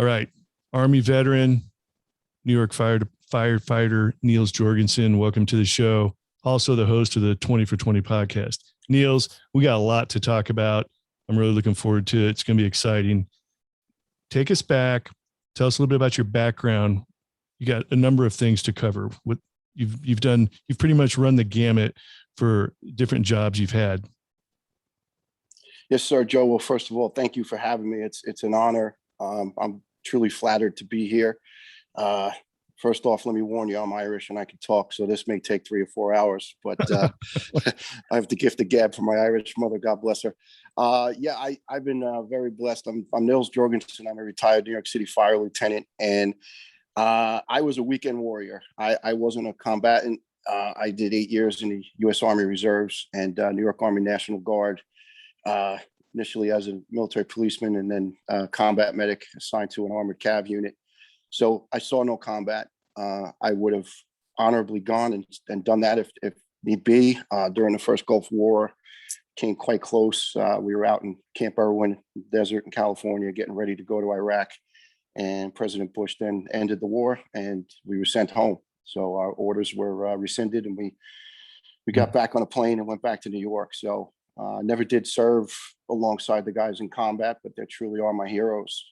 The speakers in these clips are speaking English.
All right. Army veteran, New York firefighter Niels Jorgensen. Welcome to the show. Also the host of the 20 for 20 podcast. Niels, we got a lot to talk about. I'm really looking forward to it. It's going to be exciting. Take us back. Tell us a little bit about your background. You got a number of things to cover. What you've done, you've pretty much run the gamut for different jobs you've had. Yes, sir, Joe. Well, first of all, thank you for having me. It's an honor. I'm truly flattered to be here. First off, let me warn you, I'm Irish and I can talk, so this may take 3 or 4 hours, but I have the gift of gab from my Irish mother. God bless her. I've been very blessed. I'm Niels Jorgensen. I'm a retired New York City fire lieutenant, and I was a weekend warrior. I wasn't a combatant. I did 8 years in the U.S. Army Reserves and New York Army National Guard, initially as a military policeman and then combat medic assigned to an armored cav unit. So I saw no combat. I would have honorably gone and done that if need be. During the first Gulf War, came quite close. We were out in Camp Irwin Desert in California getting ready to go to Iraq. And President Bush then ended the war and we were sent home. So our orders were rescinded and we got back on a plane and went back to New York. So never did serve alongside the guys in combat, but they truly are my heroes.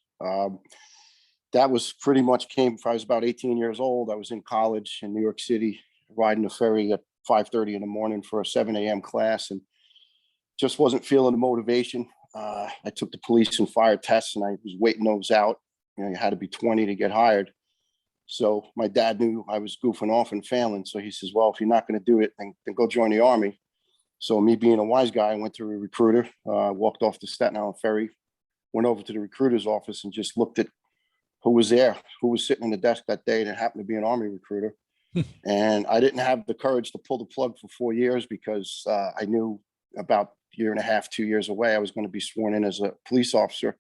That was pretty much came. I was about 18 years old. I was in college in New York City, riding the ferry at 5:30 in the morning for a 7 a.m. class, and just wasn't feeling the motivation. I took the police and fire tests, and I was waiting those out. You had to be 20 to get hired. So my dad knew I was goofing off and failing. So he says, "Well, if you're not going to do it, then go join the Army." So me being a wise guy, I went to a recruiter, walked off the Staten Island ferry, went over to the recruiter's office, and just looked at who was there, who was sitting in the desk that day, and it happened to be an Army recruiter. And I didn't have the courage to pull the plug for 4 years because I knew about a year and a half, 2 years away, I was going to be sworn in as a police officer.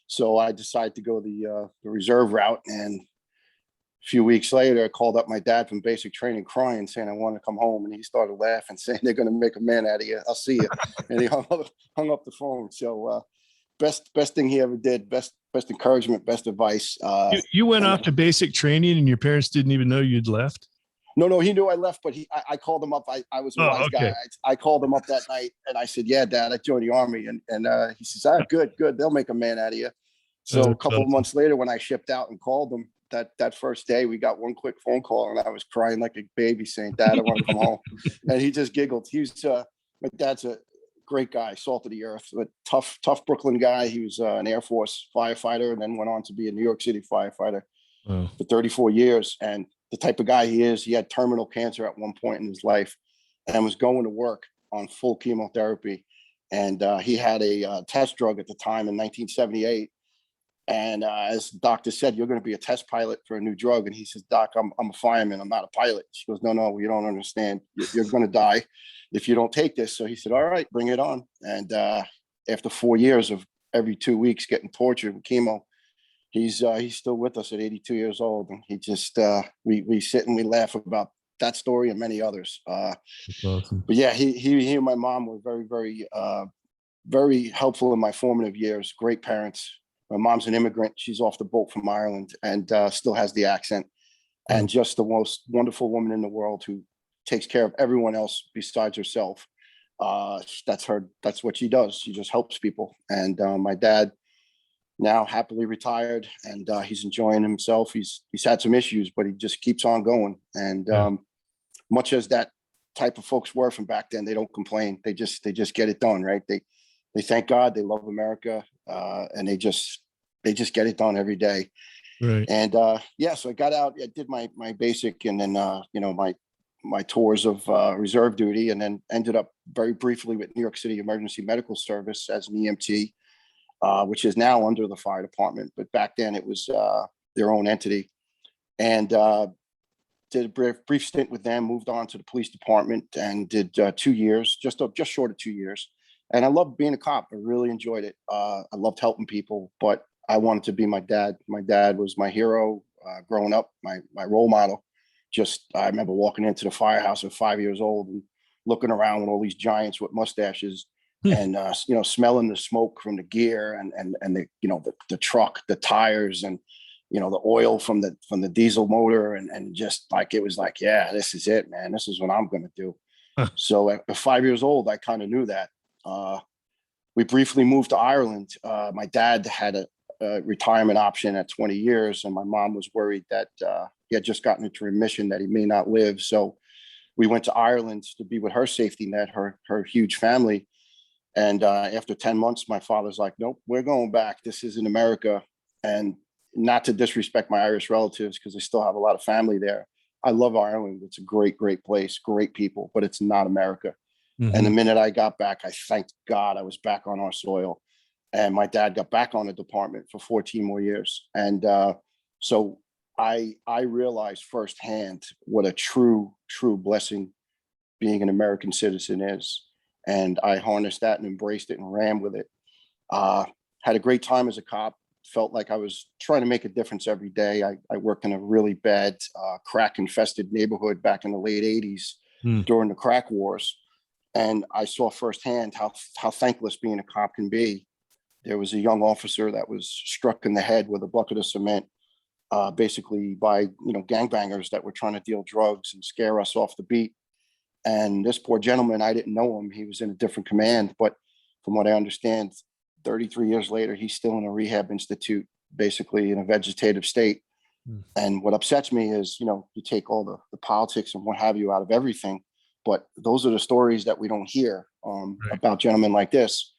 So I decided to go the reserve route. And a few weeks later, I called up my dad from basic training crying, saying I want to come home. And he started laughing, saying, "They're going to make a man out of you. I'll see you." And he hung up the phone. So best thing he ever did, best encouragement, best advice. You went off to basic training and your parents didn't even know you'd left? No, he knew I left, but I called him up. I was a wise guy. I called him up that night and I said, "Yeah, Dad, I joined the Army." And he says, good. They'll make a man out of you. So a couple of months later, when I shipped out and called him, that first day, we got one quick phone call and I was crying like a baby saying, "Dad, I want to come home." And he just giggled. My dad's a great guy, salt of the earth, but tough Brooklyn guy. He was an Air Force firefighter and then went on to be a New York City firefighter for 34 years. And the type of guy he is, he had terminal cancer at one point in his life and was going to work on full chemotherapy. And he had a test drug at the time in 1978. And as the doctor said, "You're going to be a test pilot for a new drug." And he says, "Doc, I'm a fireman. I'm not a pilot." She goes, No, you don't understand. You're going to die if you don't take this." So he said, "All right, bring it on." And after 4 years of every 2 weeks getting tortured with chemo, he's still with us at 82 years old. And he just, we sit and we laugh about that story and many others. That's awesome. But yeah, he and my mom were very, very, very helpful in my formative years. Great parents. My mom's an immigrant. She's off the boat from Ireland and still has the accent, and just the most wonderful woman in the world who takes care of everyone else besides herself. That's what she does. She just helps people. And my dad, now happily retired, and he's enjoying himself. He's had some issues, but he just keeps on going. And much as that type of folks were from back then, they don't complain. They just get it done, right? They thank God, they love America, and they just get it done every day. Right. And so I got out, I did my basic, and then my tours of reserve duty, and then ended up very briefly with New York City Emergency Medical Service as an EMT, which is now under the fire department, but back then it was their own entity. And did a brief stint with them, moved on to the police department, and did 2 years, just short of 2 years. And I loved being a cop. I really enjoyed it. I loved helping people, but I wanted to be my dad. My dad was my hero growing up, my role model. I remember walking into the firehouse at 5 years old and looking around with all these giants with mustaches and smelling the smoke from the gear and the truck, the tires, and the oil from the diesel motor, and just like it was like, yeah, this is it, man. This is what I'm going to do. So at 5 years old, I kind of knew that. We briefly moved to Ireland. My dad had a retirement option at 20 years, and my mom was worried that he had just gotten into remission, that he may not live. So we went to Ireland to be with her safety net, her huge family. And after 10 months, my father's like, nope, we're going back. This is in America. And not to disrespect my Irish relatives, because I still have a lot of family there. I love Ireland. It's a great, great place, great people, but it's not America. Mm-hmm. And the minute I got back, I thanked God I was back on our soil. And my dad got back on the department for 14 more years. And so I realized firsthand what a true blessing being an American citizen is. And I harnessed that and embraced it and ran with it. Had a great time as a cop. Felt like I was trying to make a difference every day. I worked in a really bad crack-infested neighborhood back in the late 80s during the crack wars. And I saw firsthand how thankless being a cop can be. There was a young officer that was struck in the head with a bucket of cement, basically by gangbangers that were trying to deal drugs and scare us off the beat. And this poor gentleman, I didn't know him. He was in a different command, but from what I understand, 33 years later, he's still in a rehab institute, basically in a vegetative state. And what upsets me is, you take all the politics and what have you out of everything, but those are the stories that we don't hear about gentlemen like this.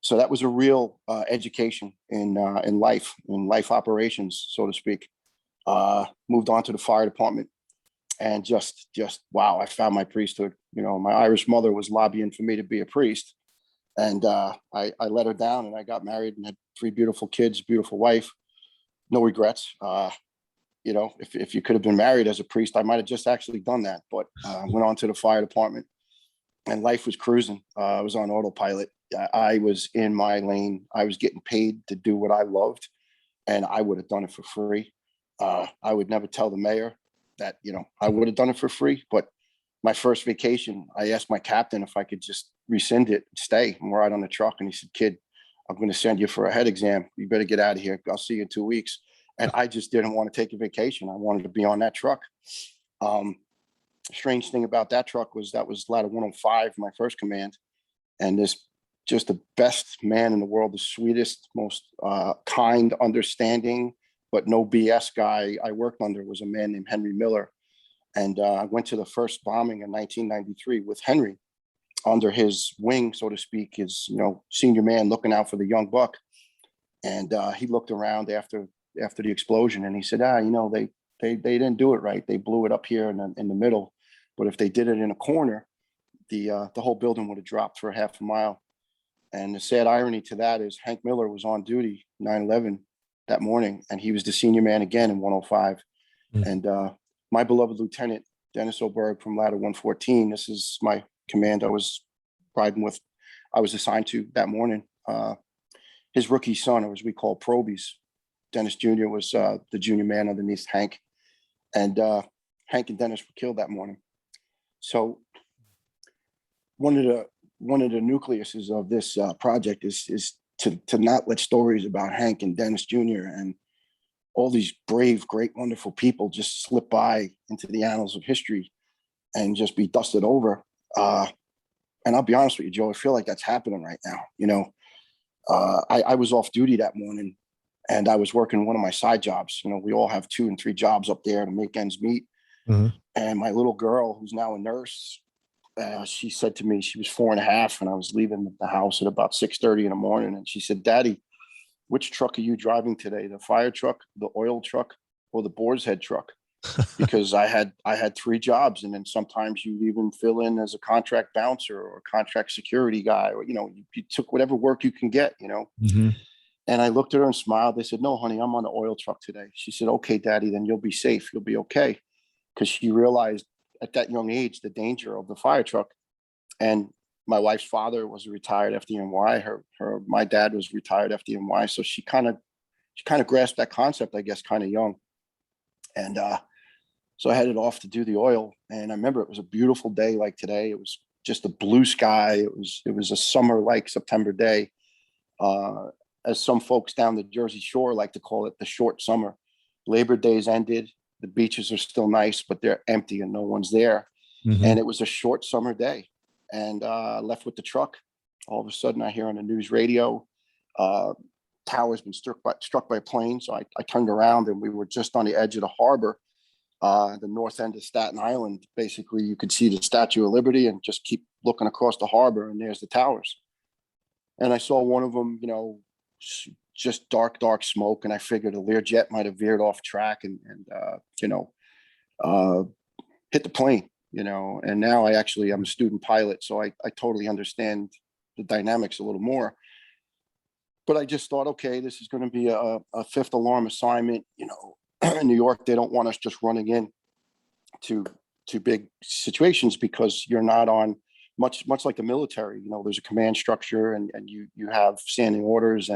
So that was a real education in life operations, so to speak. Moved on to the fire department, and just wow, I found my priesthood. My Irish mother was lobbying for me to be a priest, and I let her down, and I got married and had 3 beautiful kids, beautiful wife. No regrets. If you could have been married as a priest, I might have just actually done that. But went on to the fire department, and life was cruising. I was on autopilot. I was in my lane. I was getting paid to do what I loved, and I would have done it for free. I would never tell the mayor that, I would have done it for free. But my first vacation, I asked my captain if I could just rescind it, stay and ride on the truck. And he said, kid, I'm going to send you for a head exam. You better get out of here. I'll see you in 2 weeks. And I just didn't want to take a vacation. I wanted to be on that truck. Strange thing about that truck was that was Ladder 105, my first command. And this just the best man in the world, the sweetest, most kind, understanding, but no BS guy I worked under was a man named Henry Miller. And I went to the first bombing in 1993 with Henry under his wing, so to speak, his senior man looking out for the young buck. And he looked around after the explosion, and he said, they didn't do it right. They blew it up here in the middle, but if they did it in a corner, the whole building would have dropped for half a mile. And the sad irony to that is Hank Miller was on duty 9/11 that morning, and he was the senior man again in 105. And my beloved Lieutenant Dennis Oberg from Ladder 114, this is my command I was riding with, I was assigned to that morning. His rookie son, or as we call probies, Dennis Jr. was the junior man underneath Hank. And Hank and Dennis were killed that morning. So one of the nucleuses of this project is to not let stories about Hank and Dennis Jr. and all these brave, great, wonderful people just slip by into the annals of history and just be dusted over. And I'll be honest with you, Joe, I feel like that's happening right now. I was off duty that morning, and I was working one of my side jobs. We all have 2 and 3 jobs up there to make ends meet. Mm-hmm. And my little girl, who's now a nurse, she said to me, she was 4.5, and I was leaving the house at about 6:30 in the morning. And she said, Daddy, which truck are you driving today? The fire truck, the oil truck, or the boar's head truck? Because I had 3 jobs. And then sometimes you even fill in as a contract bouncer or contract security guy, or, you took whatever work you can get, Mm-hmm. And I looked at her and smiled. I said, no, honey, I'm on the oil truck today. She said, okay, Daddy, then you'll be safe. You'll be okay. Because she realized at that young age the danger of the fire truck. And my wife's father was a retired FDNY. My dad was retired FDNY. So she kind of grasped that concept, I guess, kind of young. And so I headed off to do the oil. And I remember it was a beautiful day like today. It was just a blue sky. It was a summer like September day. As some folks down the Jersey Shore like to call it, the short summer. Labor Day's ended. The beaches are still nice, but they're empty and no one's there. Mm-hmm. And it was a short summer day. And left with the truck. All of a sudden, I hear on the news radio, tower's been struck by a plane. So I turned around, and we were just on the edge of the harbor, the north end of Staten Island. Basically, you could see the Statue of Liberty and just keep looking across the harbor, and there's the towers. And I saw one of them, just dark smoke. And I figured a Learjet might have veered off track and hit the plane. And now I'm a student pilot, so I totally understand the dynamics a little more. But I just thought, okay, this is going to be a fifth alarm assignment. In New York, they don't want us just running in to big situations because you're not on much like the military. There's a command structure and you have standing orders.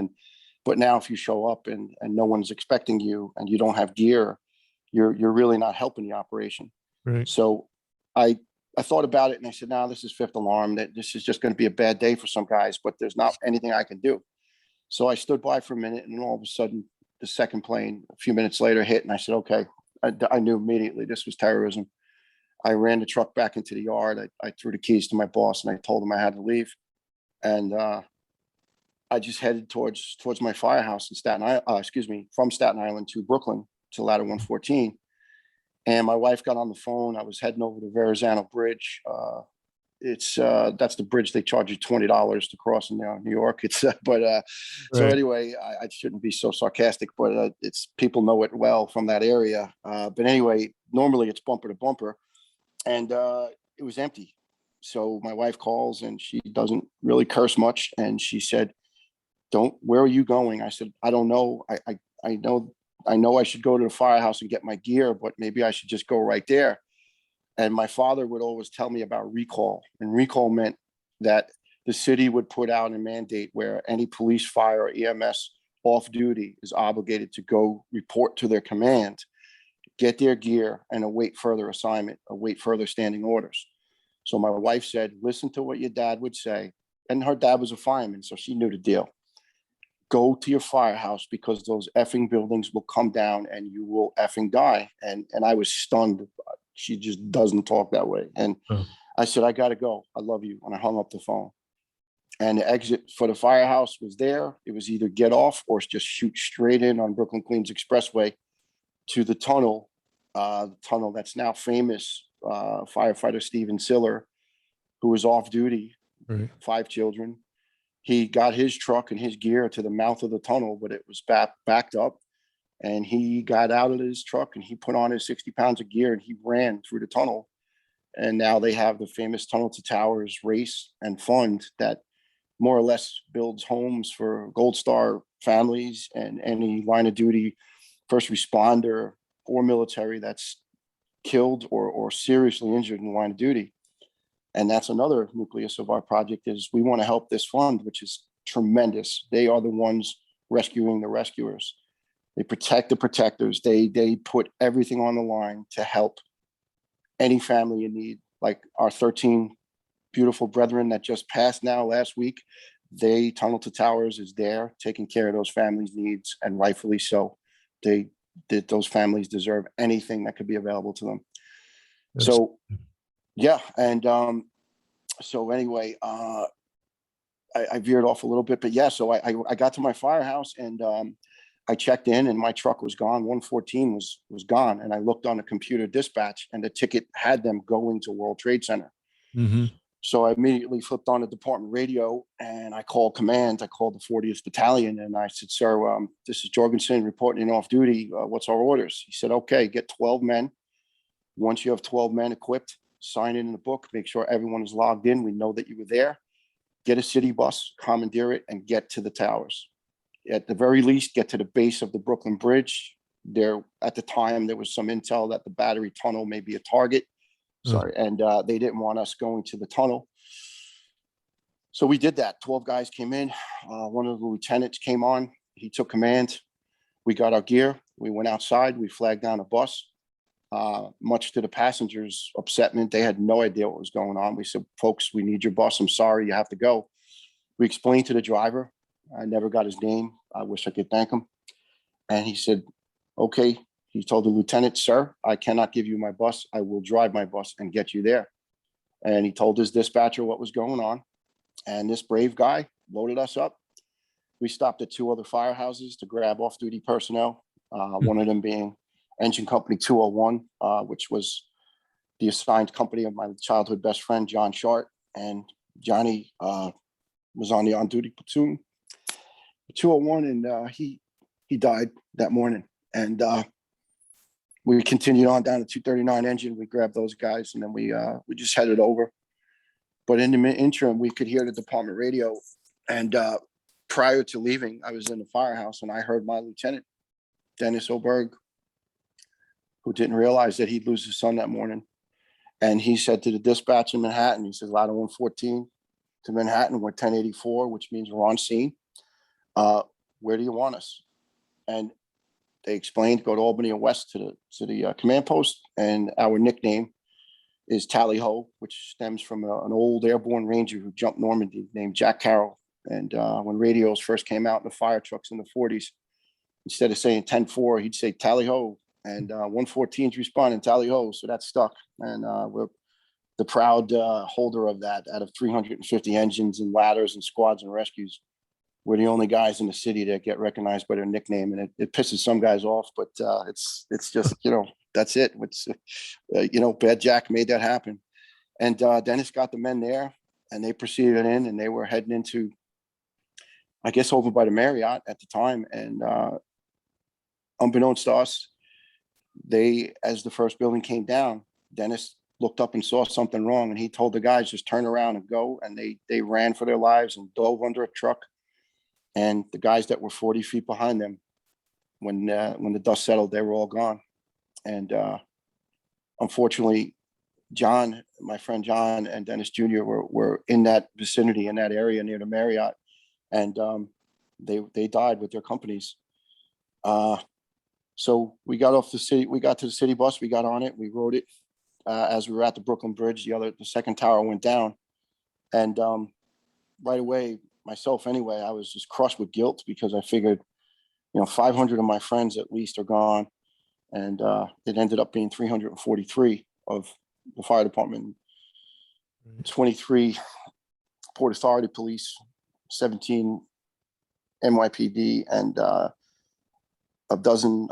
But now if you show up and no one's expecting you and you don't have gear, you're really not helping the operation. Right. So I thought about it and I said, no, this is fifth alarm, that this is just going to be a bad day for some guys, but there's not anything I can do. So I stood by for a minute, and then all of a sudden the second plane a few minutes later hit, and I said, okay, I knew immediately this was terrorism. I ran the truck back into the yard. I threw the keys to my boss and I told him I had to leave. And I just headed towards my firehouse in Staten Island, from Staten Island to Brooklyn to Ladder 114. And my wife got on the phone. I was heading over the Verrazano Bridge. That's the bridge they charge you $20 to cross in New York. So anyway, I shouldn't be so sarcastic, but it's people know it well from that area. But anyway, normally it's bumper to bumper, and it was empty. So my wife calls, and she doesn't really curse much, and she said, "Where are you going?" I said, "I don't know. I know I should go to the firehouse and get my gear, but maybe I should just go right there." And my father would always tell me about recall. And recall meant that the city would put out a mandate where any police, fire, or EMS off duty is obligated to go report to their command, get their gear, and await further assignment, await further standing orders. So my wife said, listen to what your dad would say. And her dad was a fireman, so she knew the deal. Go to your firehouse because those effing buildings will come down and you will effing die. And I was stunned. She just doesn't talk that way. And I said, I got to go. I love you. And I hung up the phone. And the exit for the firehouse was there. It was either get off or just shoot straight in on Brooklyn Queens Expressway to the tunnel that's now famous. Firefighter Steven Siller, who was off duty, right. 5 children. He got his truck and his gear to the mouth of the tunnel, but it was backed up. And he got out of his truck and he put on his 60 pounds of gear and he ran through the tunnel. And now they have the famous Tunnel to Towers race and fund that more or less builds homes for Gold Star families and any line of duty first responder or military that's killed or seriously injured in the line of duty. And that's another nucleus of our project is we want to help this fund, which is tremendous. They are the ones rescuing the rescuers. They protect the protectors. They put everything on the line to help any family in need. Like our 13 beautiful brethren that just passed now last week, Tunnel to Towers is there taking care of those families' needs, and rightfully so. Those families deserve anything that could be available to them. That's, so, yeah. And so anyway, I veered off a little bit, but yeah, so I got to my firehouse and I checked in and my truck was gone. 114 was gone. And I looked on the computer dispatch and the ticket had them going to World Trade Center. Mm-hmm. So I immediately flipped on the department radio and I called command. I called the 40th Battalion and I said, sir, this is Jorgensen reporting in off duty. What's our orders? He said, okay, get 12 men. Once you have 12 men equipped, sign in the book, make sure everyone is logged in. We know that you were there. Get a city bus, commandeer it, and get to the towers. At the very least, get to the base of the Brooklyn Bridge. At the time, there was some intel that the Battery Tunnel may be a target. And they didn't want us going to the tunnel. So we did that. 12 guys came in. One of the lieutenants came on. He took command. We got our gear. We went outside. We flagged down a bus. much to the passengers' upsetment. They had no idea what was going on. We said, folks, we need your bus. I'm sorry, you have to go. We explained to the driver. I never got his name. I wish I could thank him. And he said, okay. He told the lieutenant, sir, I cannot give you my bus. I will drive my bus and get you there. And he told his dispatcher what was going on. And this brave guy loaded us up. We stopped at 2 other firehouses to grab off-duty personnel, one of them being Engine Company 201, which was the assigned company of my childhood best friend, John Shart. And Johnny was on the on-duty platoon, 201, and he died that morning. And we continued on down to 239 Engine. We grabbed those guys, and then we just headed over. But in the interim, we could hear the department radio. And prior to leaving, I was in the firehouse, and I heard my lieutenant, Dennis Oberg, who didn't realize that he'd lose his son that morning. And he said to the dispatch in Manhattan, he says, ladder 114 to Manhattan, we're 1084, which means we're on scene. Where do you want us? And they explained, go to Albany and West to the command post. And our nickname is Tally Ho, which stems from an old airborne ranger who jumped Normandy named Jack Carroll. And when radios first came out in the fire trucks in the 40s, instead of saying 10-4, he'd say Tally Ho. And 114's responding, Tally Ho. So that stuck. And we're the proud holder of that. Out of 350 engines and ladders and squads and rescues, we're the only guys in the city that get recognized by their nickname. And it pisses some guys off, but it's just, that's it. It's, Bad Jack made that happen. And Dennis got the men there, and they proceeded in, and they were heading into, I guess, over by the Marriott at the time. And unbeknownst to us, as the first building came down, Dennis looked up and saw something wrong, and he told the guys, just turn around and go. And they ran for their lives and dove under a truck. And the guys that were 40 feet behind them, when the dust settled, they were all gone. And unfortunately, John, my friend John, and Dennis Jr. were in that vicinity, in that area near the Marriott, and they died with their companies. So we got off the city. We got to the city bus. We got on it. We rode it as we were at the Brooklyn Bridge. The second tower went down, and right away, myself anyway, I was just crushed with guilt, because I figured, 500 of my friends at least are gone, and it ended up being 343 of the fire department, 23 Port Authority police, 17 NYPD, and a dozen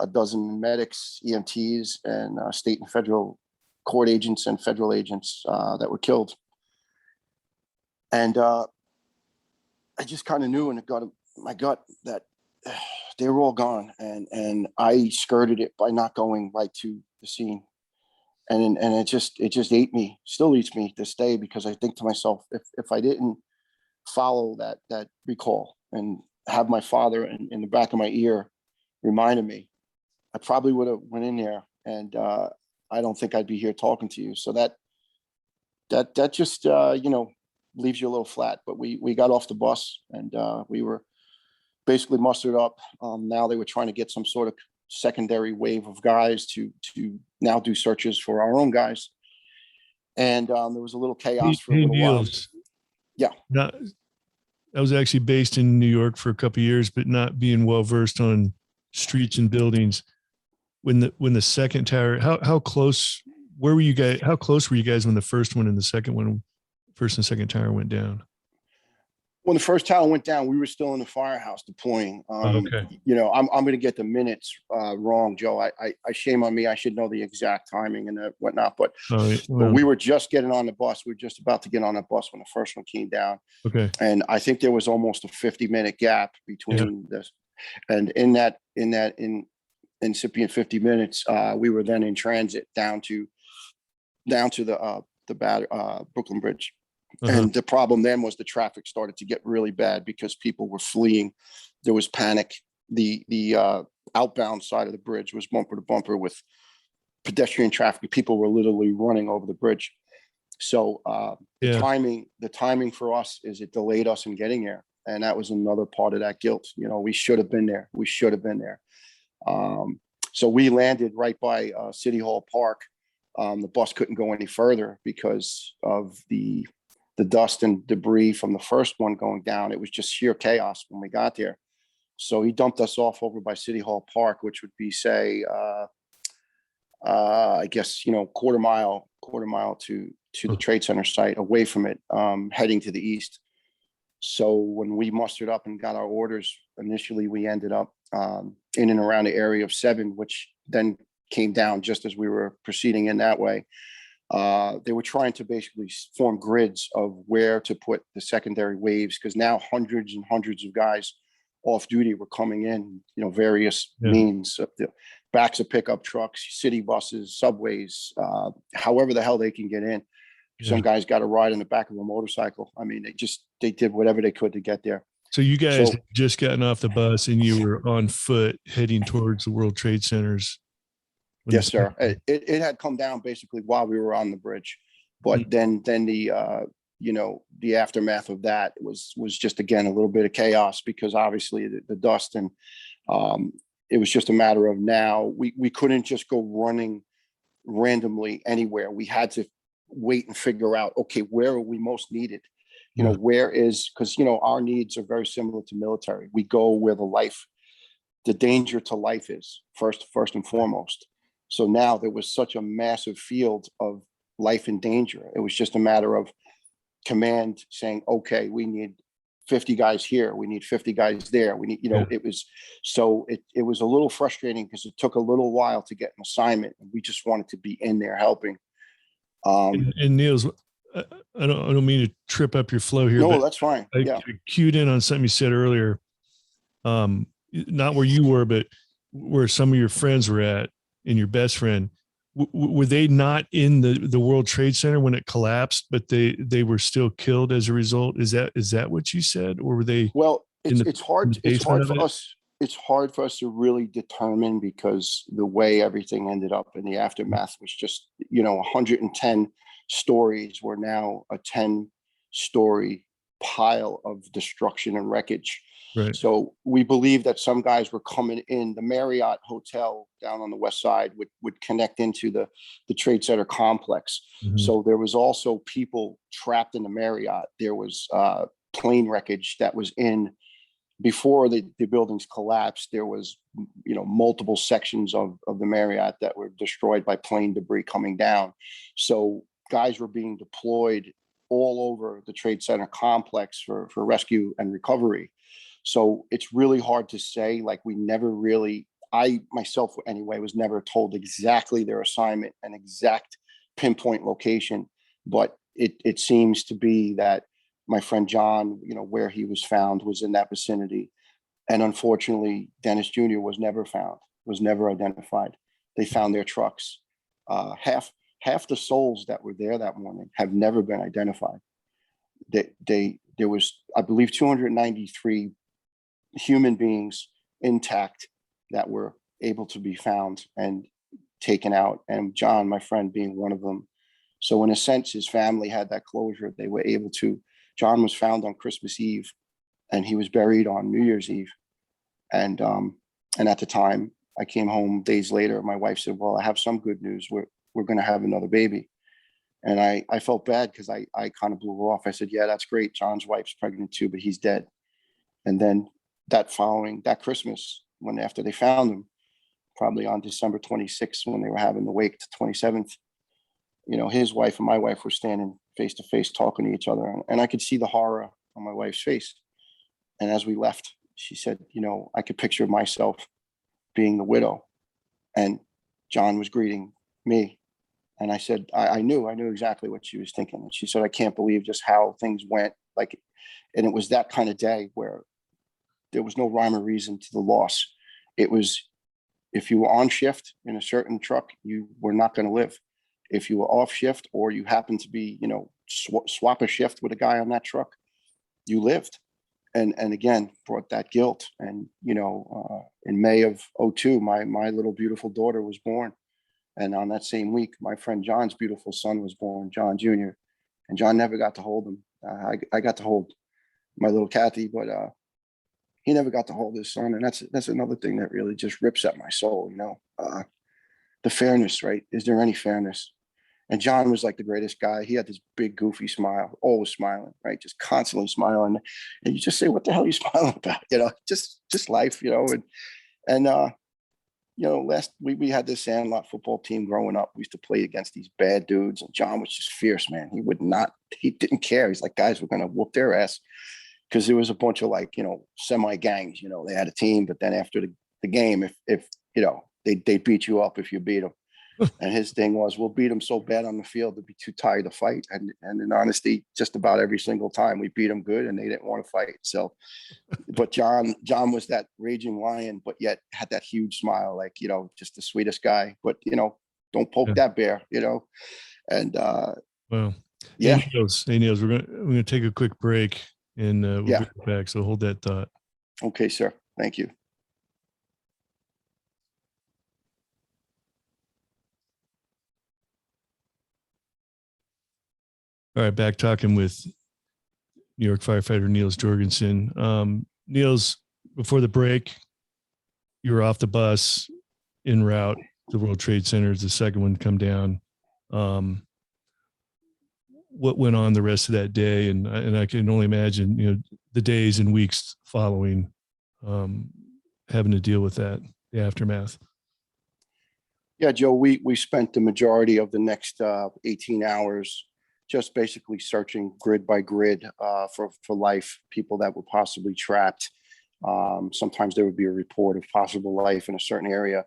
medics, EMTs, and state and federal court agents and federal agents that were killed. And I just kind of knew in my gut that they were all gone, and I skirted it by not going right to the scene. And it just ate me, still eats me this day, because I think to myself, if I didn't follow that recall and have my father in the back of my ear reminded me, I probably would have went in there, and I don't think I'd be here talking to you. So that just leaves you a little flat. But we got off the bus, and we were basically mustered up. Now they were trying to get some sort of secondary wave of guys to now do searches for our own guys. And there was a little chaos for a little while. Yeah. I was actually based in New York for a couple of years, but not being well versed on streets and buildings. When the second tower, how close were you guys? How close were you guys when the first one and the second one, first and second tower went down? When the first tower went down, we were still in the firehouse deploying. Okay. I'm going to get the minutes wrong, Joe. I shame on me. I should know the exact timing and whatnot. But we were just getting on the bus. We were just about to get on the bus when the first one came down. Okay. And I think there was almost a 50-minute gap between this. And in that incipient 50 minutes, we were then in transit down to the Brooklyn Bridge. Uh-huh. And the problem then was the traffic started to get really bad because people were fleeing. There was panic. The outbound side of the bridge was bumper to bumper with pedestrian traffic. People were literally running over the bridge. So the timing for us is it delayed us in getting there. And that was another part of that guilt. We should have been there. So we landed right by City Hall Park. The bus couldn't go any further because of the dust and debris from the first one going down. It was just sheer chaos when we got there. So he dumped us off over by City Hall Park, which would be, say, I guess, quarter mile to the Trade Center site, away from it, heading to the east. So when we mustered up and got our orders, initially we ended up in and around the area of 7, which then came down just as we were proceeding in that way. They were trying to basically form grids of where to put the secondary waves, because now hundreds and hundreds of guys off duty were coming in, various means of the backs of pickup trucks, city buses, subways, however the hell they can get in. Some guys got a ride in the back of a motorcycle. I mean, they did whatever they could to get there. So you guys had just gotten off the bus and you were on foot heading towards the World Trade Centers. Yes, sir. It had come down basically while we were on the bridge, but then the aftermath of that was just, again, a little bit of chaos, because obviously the dust, and it was just a matter of, now we couldn't just go running randomly anywhere. We had to wait and figure out, okay, where are we most needed? Where is, because our needs are very similar to military. We go where the danger to life is first and foremost. So now there was such a massive field of life in danger. It was just a matter of command saying, okay, we need 50 guys here, we need 50 guys there, we need, it was a little frustrating, because it took a little while to get an assignment, and we just wanted to be in there helping. And Niels, I don't mean to trip up your flow here. No, that's fine. I cued in on something you said earlier. Not where you were, but where some of your friends were at, and your best friend. Were they not in the World Trade Center when it collapsed, but they were still killed as a result? Is that what you said, or were they? Well, it's hard for us to really determine, because the way everything ended up in the aftermath was just, 110 stories were now a 10-story pile of destruction and wreckage. Right. So we believe that some guys were coming in. The Marriott Hotel down on the west side would connect into the Trade Center complex. Mm-hmm. So there was also people trapped in the Marriott. There was plane wreckage that was in before the buildings collapsed. There was, multiple sections of the Marriott that were destroyed by plane debris coming down. So guys were being deployed all over the Trade Center complex for rescue and recovery. So it's really hard to say. Like, we never really, I myself anyway, was never told exactly their assignment and exact pinpoint location, but it seems to be that my friend John, where he was found was in that vicinity. And unfortunately, Dennis Jr. was never found, was never identified. They found their trucks. Half the souls that were there that morning have never been identified. There was, I believe, 293 human beings intact that were able to be found and taken out, and John, my friend, being one of them. So in a sense, his family had that closure. They were able to. John was found on Christmas Eve, and he was buried on New Year's Eve. And at the time, I came home days later. My wife said, "Well, I have some good news. We're going to have another baby." And I felt bad, because I kind of blew her off. I said, "Yeah, that's great. John's wife's pregnant too, but he's dead." And then that Christmas, after they found him, probably on December 26th, when they were having the wake, to 27th, his wife and my wife were standing face to face talking to each other. And I could see the horror on my wife's face. And as we left, she said, I could picture myself being the widow, and John was greeting me. And I said, I knew exactly what she was thinking. And she said, "I can't believe just how things went." And it was that kind of day where there was no rhyme or reason to the loss. It was, if you were on shift in a certain truck, you were not going to live. If you were off shift, or you happened to be, swap a shift with a guy on that truck, you lived. And again, brought that guilt. And, in May of 2002, my little beautiful daughter was born. And on that same week, my friend John's beautiful son was born, John Jr. And John never got to hold him. I got to hold my little Kathy, but he never got to hold his son. And that's another thing that really just rips at my soul, the fairness, right? Is there any fairness? And John was like the greatest guy. He had this big, goofy smile, always smiling, right? Just constantly smiling. And you just say, what the hell are you smiling about? Just life, last we had this Sandlot football team growing up. We used to play against these bad dudes, and John was just fierce, man. He didn't care. He's like, guys, we're gonna whoop their ass, because there was a bunch of semi gangs. They had a team, but then after the game, if they beat you up if you beat them. And his thing was, we'll beat them so bad on the field they'd be too tired to fight. And in honesty, just about every single time we beat them good, and they didn't want to fight. So, but John was that raging lion, but yet had that huge smile, just the sweetest guy. But don't poke that bear, And well, yeah. Hey Niels, we're gonna take a quick break, and we'll be right back. So hold that thought. Okay, sir. Thank you. All right, back talking with New York firefighter Niels Jorgensen. Niels, before the break, you were off the bus en route to the World Trade Center. The second one come down. What went on the rest of that day? And I can only imagine, the days and weeks following, having to deal with that, the aftermath. Yeah, Joe, we spent the majority of the next 18 hours just basically searching grid by grid for life, people that were possibly trapped. Sometimes there would be a report of possible life in a certain area.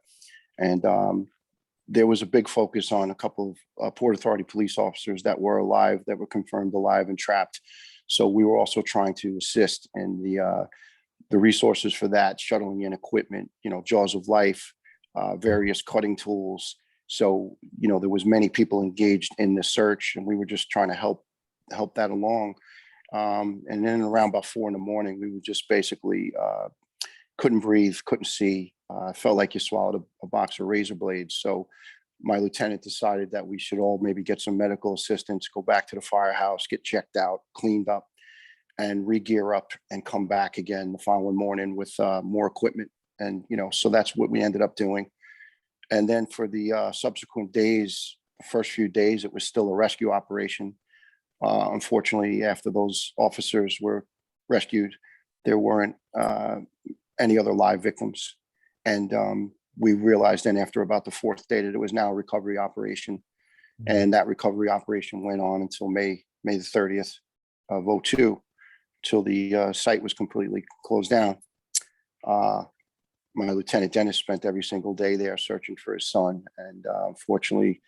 And there was a big focus on a couple of Port Authority police officers that were alive, that were confirmed alive and trapped. So we were also trying to assist in the resources for that, shuttling in equipment, jaws of life, various cutting tools. So, there was many people engaged in the search, and we were just trying to help that along. And then around about 4 a.m, we were just basically couldn't breathe, couldn't see. Felt like you swallowed a box of razor blades. So my lieutenant decided that we should all maybe get some medical assistance, go back to the firehouse, get checked out, cleaned up, and re-gear up and come back again the following morning with more equipment. And, so that's what we ended up doing. And then for the subsequent days, the first few days, it was still a rescue operation. Unfortunately, after those officers were rescued, there weren't any other live victims. And we realized then after about the 4th day that it was now a recovery operation. And that recovery operation went on until May the 30th of 2002, till the site was completely closed down. My Lieutenant Dennis spent every single day there searching for his son. And unfortunately,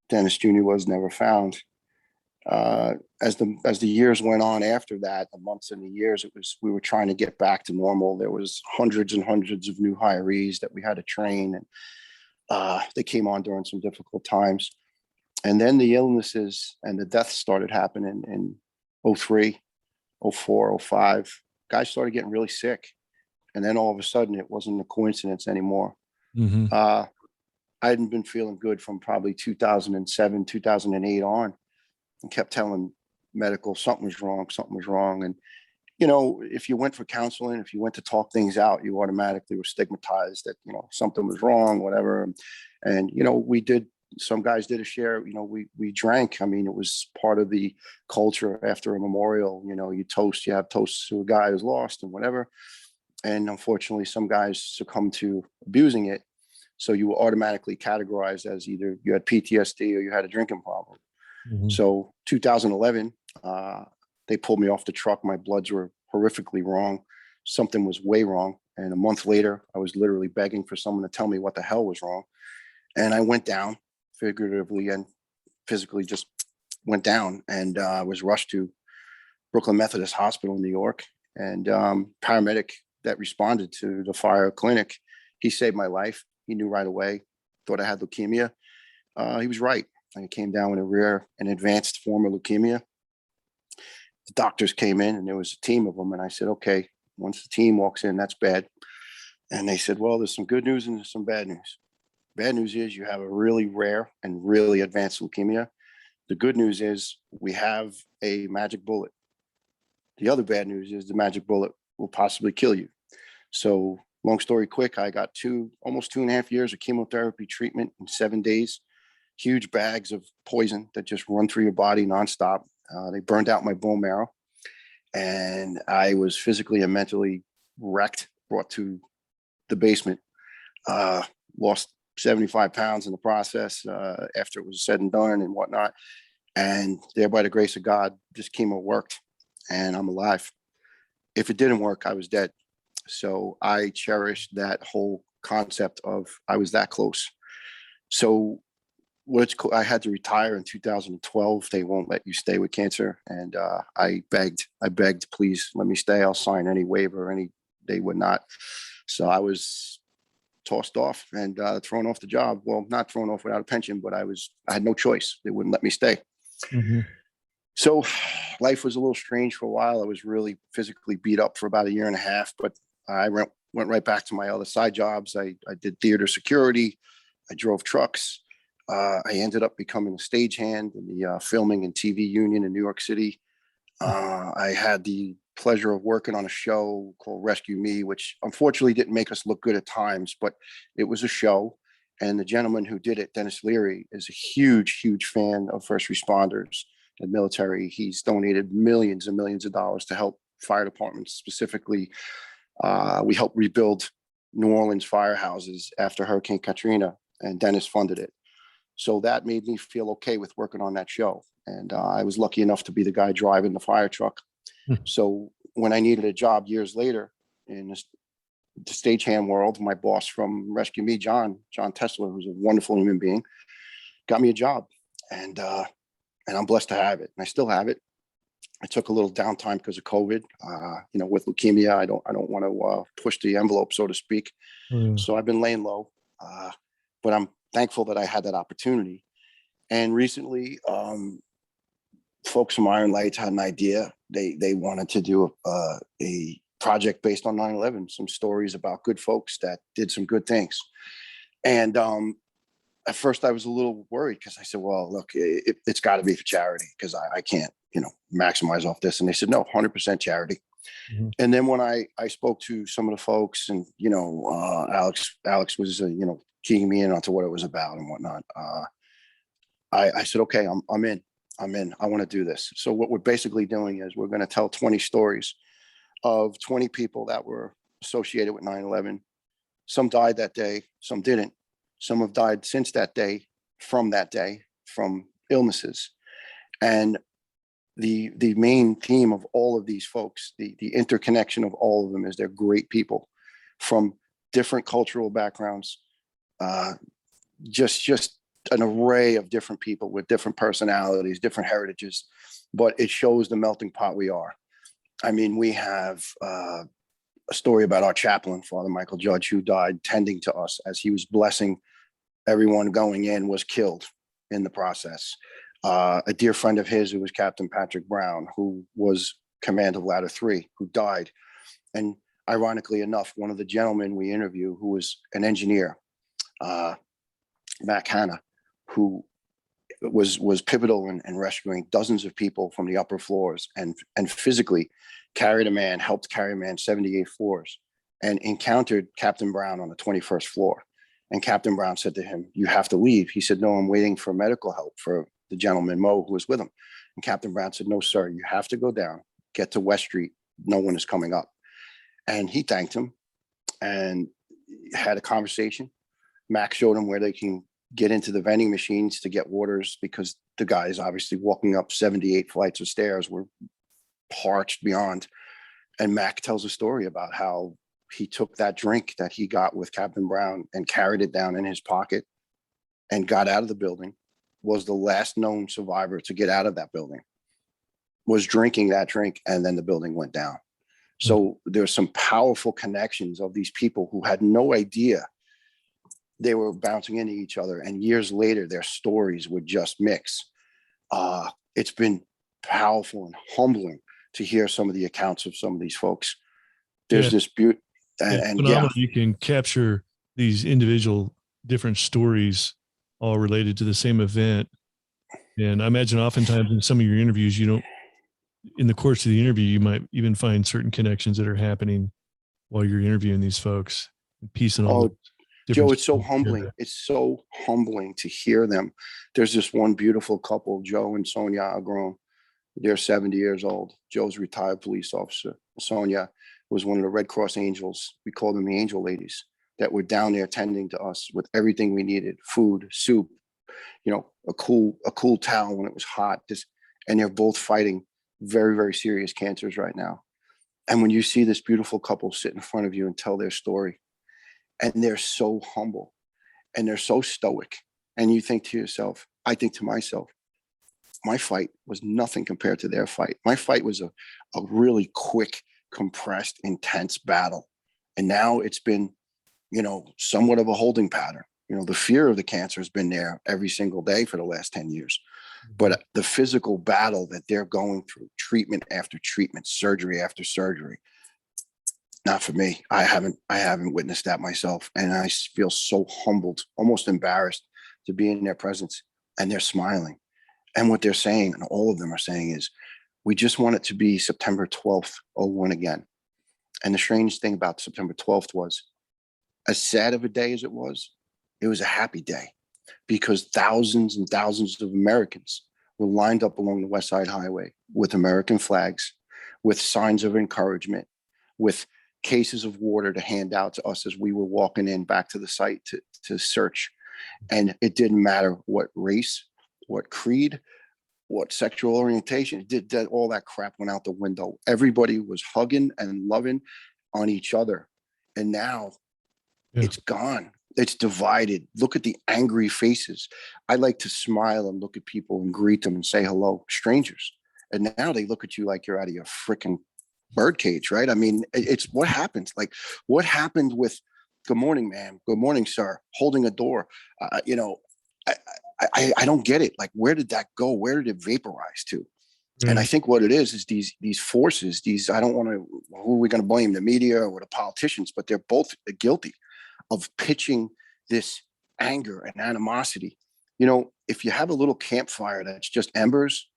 Dennis Jr. was never found. As the years went on after that, the months and the years, we were trying to get back to normal. There was hundreds and hundreds of new hirees that we had to train, and they came on during some difficult times. And then the illnesses and the deaths started happening in 2003, 2004, 2005. Guys started getting really sick. And then all of a sudden, it wasn't a coincidence anymore. Mm-hmm. I hadn't been feeling good from probably 2007, 2008 on, and kept telling medical something was wrong. And, if you went for counseling, if you went to talk things out, you automatically were stigmatized that, something was wrong, whatever. And, some guys did a share, we drank. I mean, it was part of the culture after a memorial, you have toasts to a guy who's lost and whatever. And unfortunately, some guys succumb to abusing it. So you were automatically categorized as either you had PTSD or you had a drinking problem. Mm-hmm. So 2011, they pulled me off the truck. My bloods were horrifically wrong. Something was way wrong. And a month later, I was literally begging for someone to tell me what the hell was wrong. And I went down, figuratively and physically, just went down, and was rushed to Brooklyn Methodist Hospital in New York. And paramedic that responded to the fire clinic, he saved my life. He knew right away, thought I had leukemia. He was right. I came down with a rare and advanced form of leukemia. The doctors came in, and there was a team of them. And I said, okay, once the team walks in, that's bad. And they said, well, there's some good news and there's some bad news. Bad news is you have a really rare and really advanced leukemia. The good news is we have a magic bullet. The other bad news is the magic bullet will possibly kill you. So long story quick, I got almost 2.5 years of chemotherapy treatment in 7 days, huge bags of poison that just run through your body nonstop. They burned out my bone marrow, and I was physically and mentally wrecked, brought to the basement, lost 75 pounds in the process after it was said and done and whatnot. And there, by the grace of God, this chemo worked, and I'm alive. If it didn't work, I was dead. So I cherished that whole concept of I was that close. So I had to retire in 2012. They won't let you stay with cancer. And I begged, please let me stay. I'll sign any waiver, they would not. So I was tossed off and thrown off the job. Well, not thrown off without a pension, but I had no choice. They wouldn't let me stay. Mm-hmm. So life was a little strange for a while. I was really physically beat up for about 1.5 years, but I went right back to my other side jobs. I did theater security. I drove trucks. I ended up becoming a stagehand in the filming and TV union in New York City. I had the pleasure of working on a show called Rescue Me, which unfortunately didn't make us look good at times, but it was a show. And the gentleman who did it, Dennis Leary, is a huge, huge fan of first responders and military. He's donated millions and millions of dollars to help fire departments. Specifically, we helped rebuild New Orleans firehouses after Hurricane Katrina, and Dennis funded it. So that made me feel okay with working on that show. And I was lucky enough to be the guy driving the fire truck. So when I needed a job years later in the stagehand world, my boss from Rescue Me, John Tesler, who's a wonderful human being, got me a job. And I'm blessed to have it. And I still have it. I took a little downtime because of COVID. With leukemia, I don't want to push the envelope, so to speak. So I've been laying low, but I'm thankful that I had that opportunity. And recently, folks from Iron Lights had an idea. They wanted to do a project based on 9/11, some stories about good folks that did some good things. And at first I was a little worried because I said, well, look, it's got to be for charity because I can't, maximize off this. And they said, no, 100% charity. Mm-hmm. And then when I spoke to some of the folks and, Alex was, keying me in onto what it was about and whatnot. I said, okay, I'm in. I want to do this. So what we're basically doing is we're going to tell 20 stories of 20 people that were associated with 9/11. Some died that day, some didn't. Some have died since that day, from illnesses. And the main theme of all of these folks, the interconnection of all of them, is they're great people from different cultural backgrounds, just an array of different people with different personalities, different heritages, but it shows the melting pot we are. I mean, we have a story about our chaplain, Father Michael Judge, who died tending to us as he was blessing everyone going in, was killed in the process. A dear friend of his, who was Captain Patrick Brown, who was command of Ladder 3, who died. And ironically enough, one of the gentlemen we interviewed, who was an engineer, Mac Hanna, who was pivotal in rescuing dozens of people from the upper floors and physically helped carry a man 78 floors, and encountered Captain Brown on the 21st floor. And Captain Brown said to him, "You have to leave." He said, "No, I'm waiting for medical help for the gentleman, Mo, who was with him." And Captain Brown said, "No, sir, you have to go down, get to West Street. No one is coming up." And he thanked him and had a conversation. Max showed him where they can get into the vending machines to get waters, because the guys obviously walking up 78 flights of stairs were parched beyond. And Mac tells a story about how he took that drink that he got with Captain Brown and carried it down in his pocket and got out of the building, was the last known survivor to get out of that building, was drinking that drink, and then the building went down. So there's some powerful connections of these people who had no idea they were bouncing into each other. And years later, their stories would just mix. It's been powerful and humbling to hear some of the accounts of some of these folks. There's this beauty. And you can capture these individual different stories all related to the same event. And I imagine oftentimes in some of your interviews, in the course of the interview, you might even find certain connections that are happening while you're interviewing these folks, piecing all Oh, the different Joe, it's so stories humbling. together. It's so humbling to hear them. There's this one beautiful couple, Joe and Sonia Agron. They're 70 years old. Joe's a retired police officer. Sonia was one of the Red Cross Angels. We call them the Angel Ladies that were down there tending to us with everything we needed: food, soup, a cool towel when it was hot. And they're both fighting very, very serious cancers right now. And when you see this beautiful couple sit in front of you and tell their story, and they're so humble and they're so stoic, and you think to yourself, I think to myself, my fight was nothing compared to their fight. My fight was a really quick, compressed, intense battle. And now it's been, somewhat of a holding pattern. The fear of the cancer has been there every single day for the last 10 years. But the physical battle that they're going through, treatment after treatment, surgery after surgery, not for me. I haven't witnessed that myself. And I feel so humbled, almost embarrassed to be in their presence. And they're smiling. And what they're saying, and all of them are saying, is we just want it to be September 12th, 01 again. And the strange thing about September 12th was, as sad of a day as it was a happy day, because thousands and thousands of Americans were lined up along the West Side Highway with American flags, with signs of encouragement, with cases of water to hand out to us as we were walking in back to the site to search. And it didn't matter what race, what creed, what sexual orientation, all that crap went out the window. Everybody was hugging and loving on each other. And now it's gone. It's divided. Look at the angry faces. I like to smile and look at people and greet them and say hello, strangers. And now they look at you like you're out of your freaking birdcage, right? I mean, it's what happens. Like, what happened with "Good morning, ma'am. Good morning, sir," holding a door? I don't get it. Like, where did that go? Where did it vaporize to? Right. And I think what it is these forces, I don't want to, who are we going to blame, the media or the politicians, but they're both guilty of pitching this anger and animosity. If you have a little campfire that's just embers,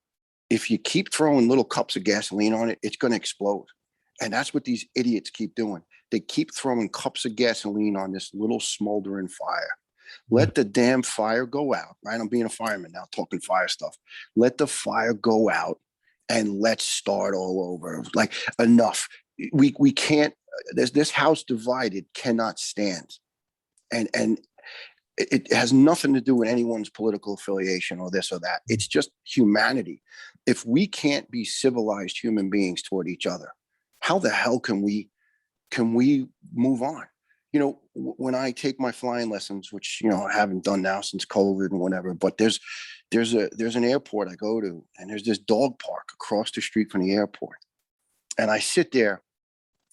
if you keep throwing little cups of gasoline on it, it's going to explode. And that's what these idiots keep doing. They keep throwing cups of gasoline on this little smoldering fire. Let the damn fire go out, right? I'm being a fireman now, talking fire stuff. Let the fire go out and let's start all over. Like, enough. We can't, this house divided cannot stand. And it has nothing to do with anyone's political affiliation or this or that. It's just humanity. If we can't be civilized human beings toward each other, how the hell can we move on? When I take my flying lessons, which, I haven't done now since COVID and whatever, but there's an airport I go to, and there's this dog park across the street from the airport. And I sit there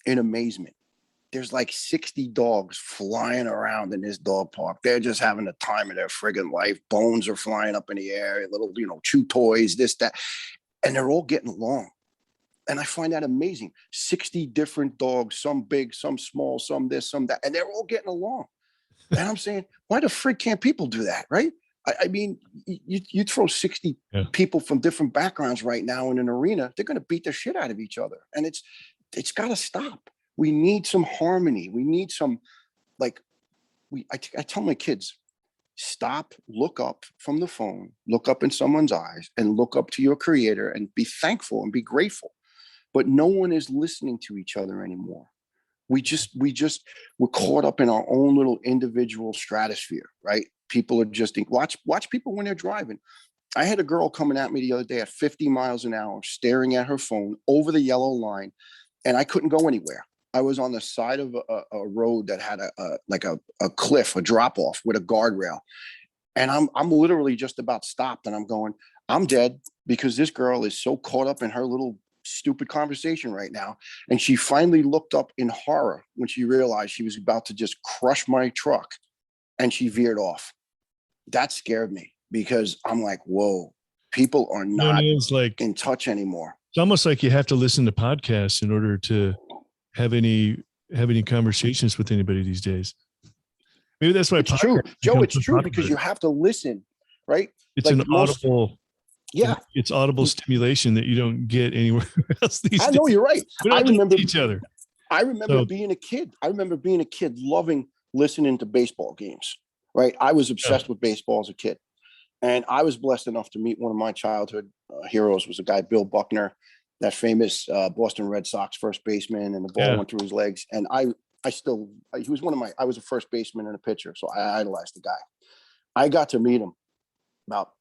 in amazement. There's like 60 dogs flying around in this dog park. They're just having the time of their friggin' life. Bones are flying up in the air, little, chew toys, this, that. And they're all getting along. And I find that amazing. 60 different dogs, some big, some small, some this, some that, and they're all getting along. And I'm saying, why the frick can't people do that, right? I mean, you throw 60 people from different backgrounds right now in an arena, they're going to beat the shit out of each other. And it's got to stop. We need some harmony. We need some, I tell my kids, stop, look up from the phone, look up in someone's eyes, and look up to your creator and be thankful and be grateful. But no one is listening to each other anymore. We're caught up in our own little individual stratosphere, right? People are just watch people when they're driving. I had a girl coming at me the other day at 50 miles an hour, staring at her phone over the yellow line, and I couldn't go anywhere. I was on the side of a road that had a cliff, a drop off with a guardrail. And I'm literally just about stopped, and I'm going, I'm dead, because this girl is so caught up in her little stupid conversation right now. And she finally looked up in horror when she realized she was about to just crush my truck, and she veered off. That scared me, because I'm like, whoa, people are not in touch anymore. It's almost like you have to listen to podcasts in order to have any conversations with anybody these days. Maybe that's why it's true, Joe. It's true, because you have to listen, right? It's like audible. Yeah, it's audible stimulation that you don't get anywhere else these days. I know, you're right. We don't talk to each other. I remember being a kid. I remember being a kid loving listening to baseball games, right? I was obsessed with baseball as a kid. And I was blessed enough to meet one of my childhood heroes was a guy, Bill Buckner, that famous Boston Red Sox first baseman, and the ball went through his legs. And he was I was a first baseman and a pitcher. So I idolized the guy. I got to meet him about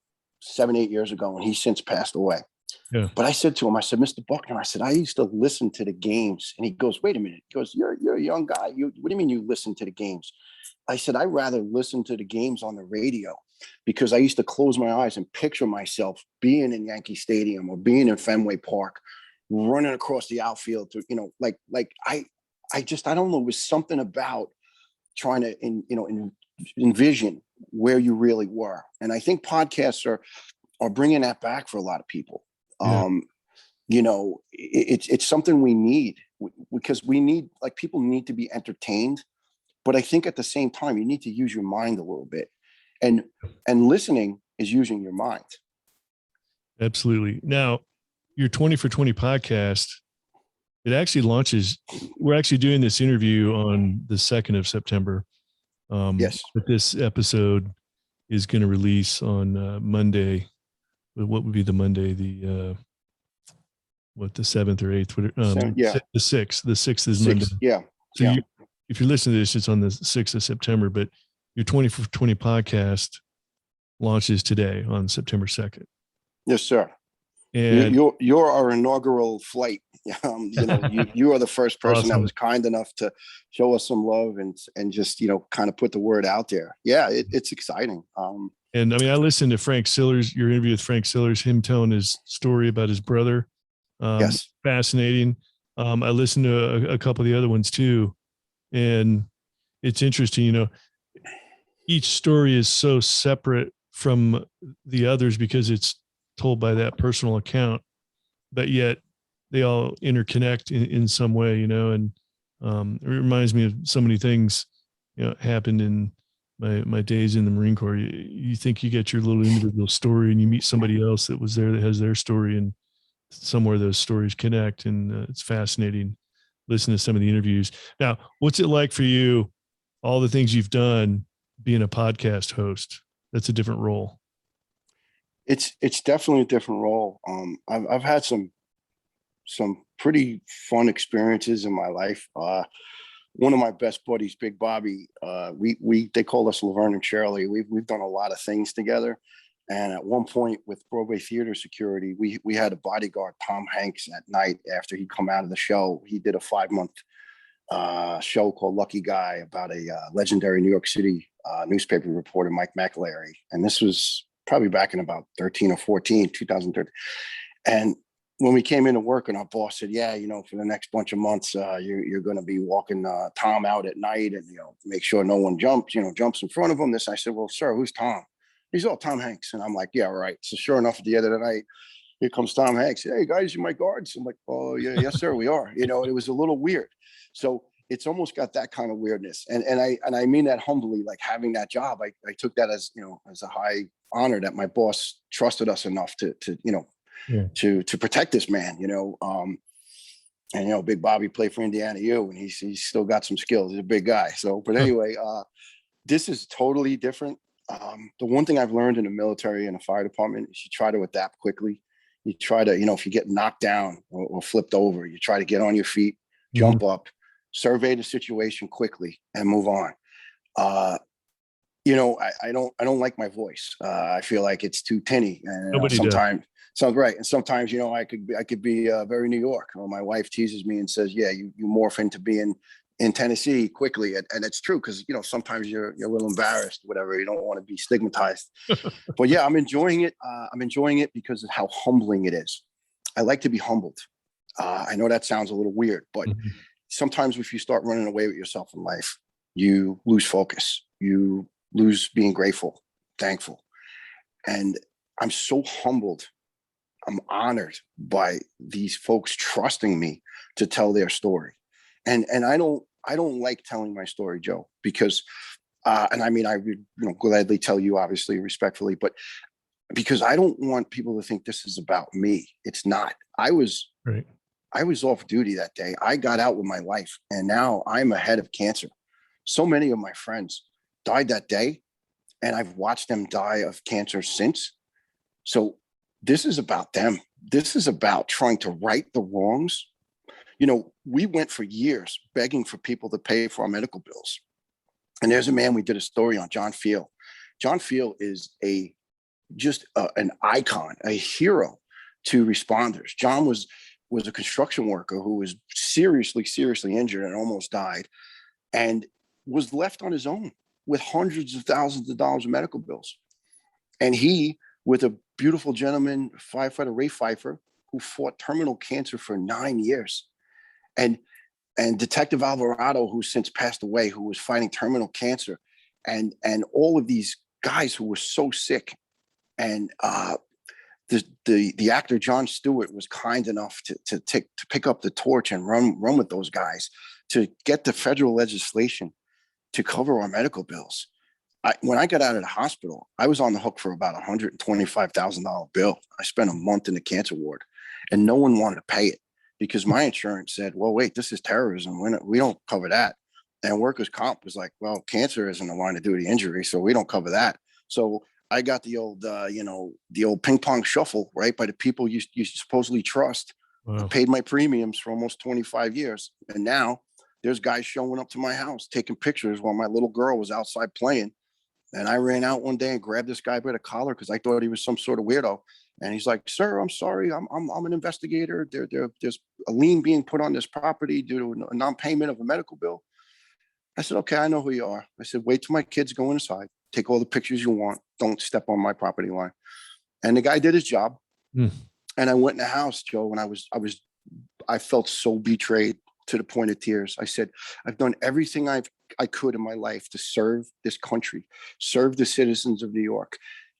7-8 years ago, and he's since passed away. Yeah. But I said to him, I said, Mr. Buckner, I said, I used to listen to the games. And he goes, wait a minute. He goes, you're a young guy. What do you mean you listen to the games? I said, I'd rather listen to the games on the radio, because I used to close my eyes and picture myself being in Yankee Stadium or being in Fenway Park, running across the outfield to, I don't know, it was something about trying to, envision where you really were. And I think podcasts are bringing that back for a lot of people. Yeah. It's something we need, because people need to be entertained. But I think at the same time, you need to use your mind a little bit, and listening is using your mind. Absolutely. Now, your 20 for 20 podcast, it actually launches. We're actually doing this interview on the 2nd of September. Yes. But this episode is going to release on Monday. What would be the Monday? The 7th or 8th? Yeah. The 6th. The 6th is Monday. Yeah. So yeah. If you're listening to this, it's on the 6th of September, but your 20 for 20 podcast launches today on September 2nd. Yes, sir. And you're our inaugural flight. You are the first person that was kind enough to show us some love and just, kind of put the word out there. Yeah, it's exciting. And I mean, I listened to Frank Sillers, your interview with Frank Sillers, him telling his story about his brother. Yes. Fascinating. I listened to a couple of the other ones too. And it's interesting, each story is so separate from the others because it's told by that personal account, but yet they all interconnect in some way, and it reminds me of so many things, happened in my days in the Marine Corps. You think you get your little individual story and you meet somebody else that was there that has their story, and somewhere those stories connect. And it's fascinating. Listen to some of the interviews. Now, what's it like for you? All the things you've done being a podcast host, that's a different role. It's definitely a different role. I've had some pretty fun experiences in my life. One of my best buddies, Big Bobby, they call us Laverne and Shirley. We've done a lot of things together. And at one point with Broadway Theater Security, we had a bodyguard, Tom Hanks, at night after he'd come out of the show. He did a 5-month show called Lucky Guy about a legendary New York City newspaper reporter, Mike McAlery. And this was probably back in about 2013. And when we came into work, and our boss said, yeah, for the next bunch of months, you're going to be walking Tom out at night and, make sure no one jumps in front of him. I said, well, sir, who's Tom? He's all Tom Hanks. And I'm like, yeah, right. So sure enough, at the end of the night, here comes Tom Hanks. Hey guys, you my guards? I'm like, oh yeah, yes, sir, we are. It was a little weird. So it's almost got that kind of weirdness. And I mean that humbly, like having that job, I took that as, as a high honor that my boss trusted us enough to protect this man, and, Big Bobby played for Indiana U, and he's still got some skills. He's a big guy. So, but anyway, this is totally different. The one thing I've learned in the military and the fire department is you try to adapt quickly. You try to, if you get knocked down or flipped over, you try to get on your feet, jump up, survey the situation quickly, and move on. I don't like my voice. I feel like it's too tinny, and sometimes sounds right. And sometimes, I could be very New York. My wife teases me and says, yeah, you morph into being in Tennessee quickly. And it's true. Cause sometimes you're a little embarrassed, whatever. You don't want to be stigmatized, but yeah, I'm enjoying it. I'm enjoying it because of how humbling it is. I like to be humbled. I know that sounds a little weird, but sometimes if you start running away with yourself in life, you lose focus. You lose being grateful, thankful. And I'm so humbled. I'm honored by these folks trusting me to tell their story. And I don't like telling my story, Joe, because, and I mean, I would, gladly tell you, obviously, respectfully, but because I don't want people to think this is about me. It's not. I was I was off duty that day. I got out with my life, and now I'm ahead of cancer. So many of my friends died that day, and I've watched them die of cancer since. So this is about them. This is about trying to right the wrongs. We went for years begging for people to pay for our medical bills. And there's a man we did a story on, John Field. John Field is an icon, a hero to responders. John was a construction worker who was seriously injured and almost died, and was left on his own with hundreds of thousands of dollars of medical bills. And he, with a beautiful gentleman, firefighter Ray Pfeiffer, who fought terminal cancer for 9 years, and Detective Alvarado, who since passed away, who was fighting terminal cancer, and all of these guys who were so sick. And the actor Jon Stewart was kind enough to pick up the torch and run with those guys to get the federal legislation to cover our medical bills. When I got out of the hospital, I was on the hook for about $125,000 bill. I spent a month in the cancer ward, and no one wanted to pay it because my insurance said, well, wait, this is terrorism. We don't cover that. And workers' comp was like, well, cancer isn't a line of duty injury, so we don't cover that. So I got the old ping pong shuffle, right, by the people you supposedly trust. Wow. I paid my premiums for almost 25 years. And now there's guys showing up to my house, taking pictures while my little girl was outside playing. And I ran out one day and grabbed this guy by the collar because I thought he was some sort of weirdo. And he's like, sir, I'm sorry. I'm an investigator. There's a lien being put on this property due to a non-payment of a medical bill. I said, okay, I know who you are. I said, wait till my kids go inside. Take all the pictures you want. Don't step on my property line. And the guy did his job. And I went in the house, Joe, and I felt so betrayed to the point of tears. I said, I've done everything I could in my life to serve this country, serve the citizens of New York,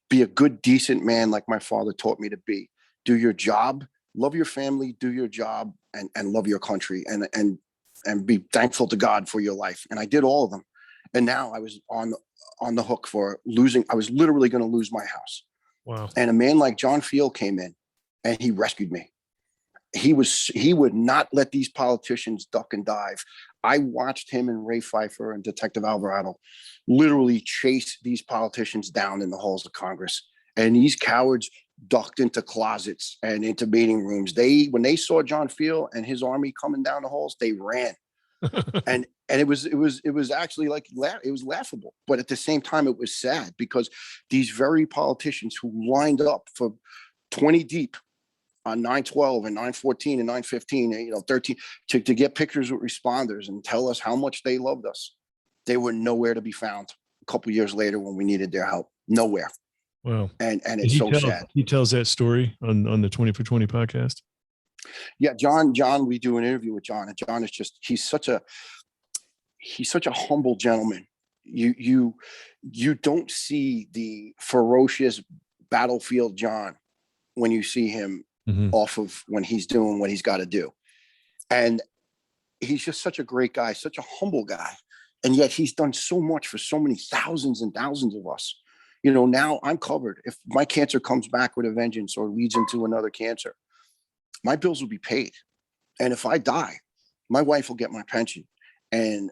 be a good, decent man like my father taught me to be. Do your job, love your family, do your job, and love your country, and be thankful to God for your life. And I did all of them. And now I was on the hook for losing. I was literally going to lose my house. Wow. And a man like John Field came in and he rescued me. He would not let these politicians duck and dive. I watched him and Ray Pfeiffer and Detective Alvarado literally chase these politicians down in the halls of Congress. And these cowards ducked into closets and into meeting rooms. When they saw John Field and his army coming down the halls, they ran. and it was actually like, it was laughable, but at the same time it was sad because these very politicians who lined up for 20 deep on 9/12 and 9/14 and 9/15 and 13 to get pictures with responders and tell us how much they loved us, they were nowhere to be found a couple years later when we needed their help. Nowhere. Wow. And it's so sad. He tells that story on the 20 for 20 podcast. Yeah, John, we do an interview with John, and John is he's such a humble gentleman. You don't see the ferocious battlefield John when you see him off of when he's doing what he's got to do. And he's just such a great guy, such a humble guy. And yet he's done so much for so many thousands and thousands of us. Now I'm covered. If my cancer comes back with a vengeance or leads into another cancer, my bills will be paid. And if I die, my wife will get my pension. And,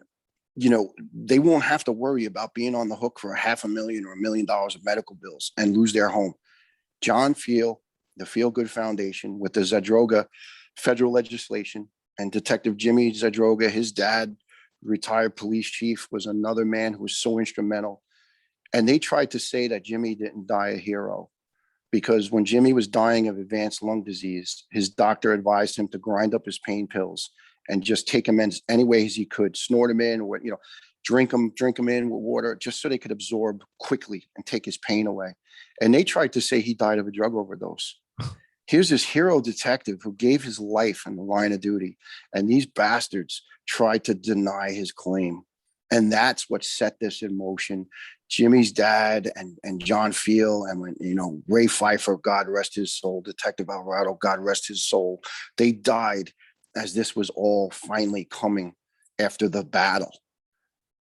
they won't have to worry about being on the hook for $500,000 or $1 million of medical bills and lose their home. John Field, the Feel Good Foundation, with the Zadroga federal legislation, and Detective Jimmy Zadroga, his dad, retired police chief, was another man who was so instrumental. And they tried to say that Jimmy didn't die a hero, because when Jimmy was dying of advanced lung disease, his doctor advised him to grind up his pain pills and just take them in any ways he could, snort them in, or drink them in with water, just so they could absorb quickly and take his pain away. And they tried to say he died of a drug overdose. Here's this hero detective who gave his life in the line of duty, and these bastards tried to deny his claim. And that's what set this in motion. Jimmy's dad and John Field, and when Ray Pfeiffer, God rest his soul, Detective Alvarado, God rest his soul, they died as this was all finally coming after the battle.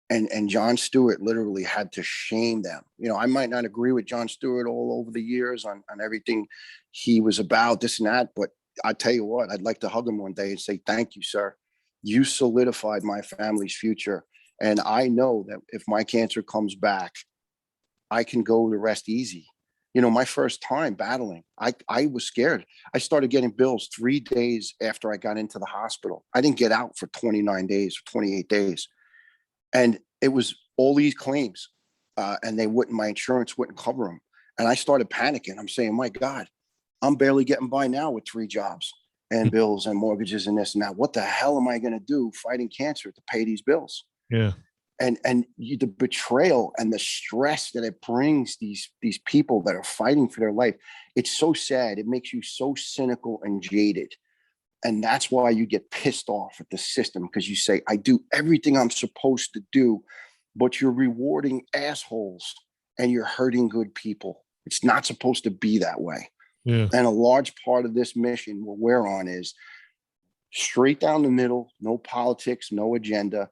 And Jon Stewart literally had to shame them. I might not agree with Jon Stewart all over the years on everything he was about, this and that, but I tell you what, I'd like to hug him one day and say, thank you, sir. You solidified my family's future. And I know that if my cancer comes back, I can go to rest easy. You know, my first time battling, I was scared. I started getting bills 3 days after I got into the hospital. I didn't get out for 29 days or 28 days. And it was all these claims, and my insurance wouldn't cover them. And I started panicking. I'm saying, my God, I'm barely getting by now with 3 jobs and bills and mortgages and this and that. What the hell am I going to do fighting cancer to pay these bills? Yeah. And the betrayal and the stress that it brings these people that are fighting for their life, it's so sad. It makes you so cynical and jaded. And that's why you get pissed off at the system, because you say, I do everything I'm supposed to do, but you're rewarding assholes and you're hurting good people. It's not supposed to be that way. Yeah. And a large part of this mission, what we're on, is straight down the middle, no politics, no agenda.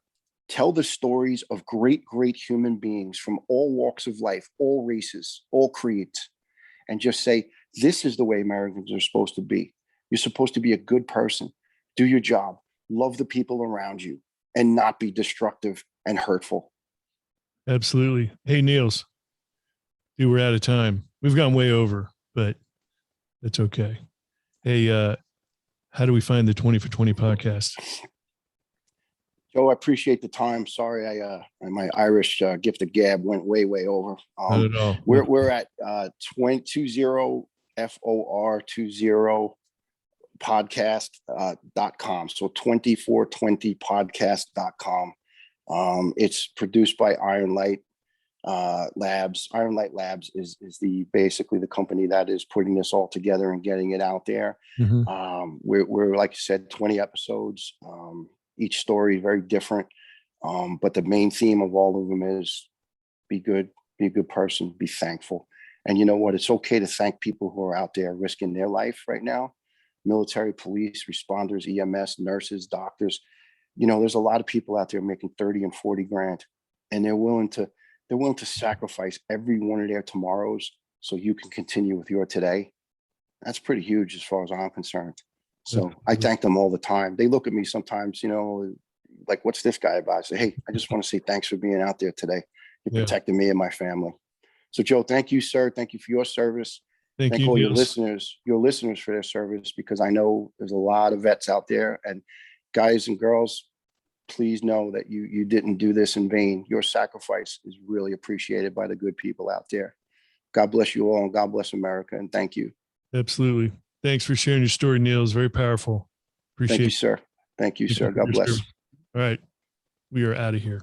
Tell the stories of great, great human beings from all walks of life, all races, all creeds, and just say, this is the way Americans are supposed to be. You're supposed to be a good person, do your job, love the people around you, and not be destructive and hurtful. Absolutely. Hey, Niels, dude, we're out of time. We've gone way over, but that's okay. Hey, how do we find the 20 for 20 podcast? Joe, I appreciate the time. Sorry, my Irish gift of gab went way over. Not at all. We're at 20 FOR20 podcast.com. So 2420podcast.com. It's produced by Iron Light Labs. Iron Light Labs is basically the company that is putting this all together and getting it out there. Mm-hmm. We're like you said, 20 episodes. Each story very different. But the main theme of all of them is be good, be a good person, be thankful. And you know what? It's okay to thank people who are out there risking their life right now. Military, police, responders, EMS, nurses, doctors. You know, there's a lot of people out there making 30 and 40 grand, and they're willing to sacrifice every one of their tomorrows so you can continue with your today. That's pretty huge as far as I'm concerned. So I thank them all the time. They look at me sometimes, you know, like, what's this guy about? I say, hey, I just want to say thanks for being out there today. You're protecting me and my family. So Joe, thank you, sir. Thank you for your service. Thank you, all your listeners for their service, because I know there's a lot of vets out there, and guys and girls, please know that you didn't do this in vain. Your sacrifice is really appreciated by the good people out there. God bless you all, and God bless America. And thank you. Absolutely. Thanks for sharing your story, Niels. Very powerful. Appreciate it. Thank you, sir. Thank you, sir. God bless. All right. We are out of here.